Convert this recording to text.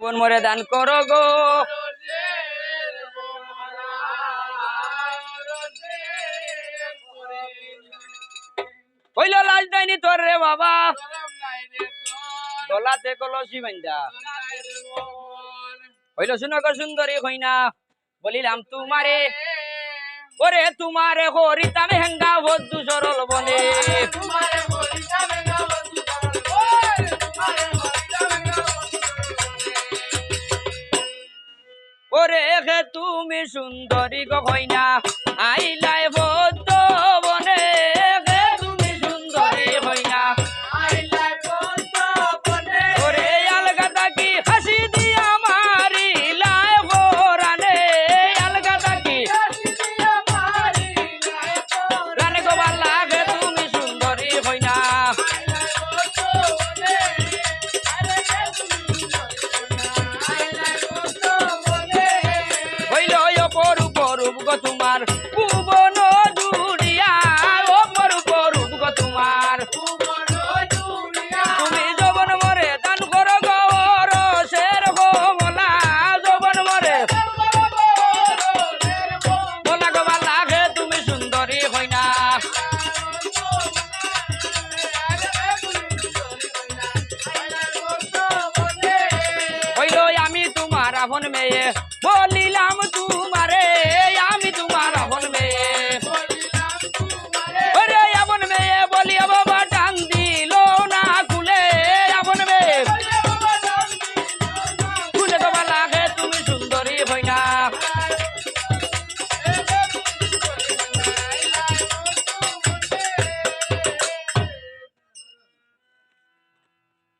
বোন মরে দান করো গো। হইল লাশ দেয়নি তোর রে বাবা, গলাতে কলসি বান্ধা। হইল শুনক সুন্দরী হইনা, বলিলাম তোমারে ওরে তোমারে হরিতাম হেঙ্গা বদ্ধু সরল বনে। ওরে হে তুমি সুন্দরী গো হইনা, আইলাই বদ্ধ বনে। হে তুমি সুন্দরী হইনা, আইলাই বদ্ধ বনে। ওরে আলগা থাকি হাসি দিয়া মারিলাই গোরানে, আলগা থাকি হাসি দিয়া মারিলাই গোরানে। রানে গো ভাল লাগে তুমি সুন্দরী হইনা, আইলাই বদ্ধ বনে। আরে হে তুমি তোমার ভুবন জুড়িয়া, অপরূপ রূপ গো তোমার ভুবন জুড়িয়া। তুমি যৌবন মরে দান করো গো রসের কমলা, যৌবন মরে বলা গো ভাল লাগে তুমি সুন্দরী হইনা। হইল আমি তোমার আপন মেয়ে, বলিলাম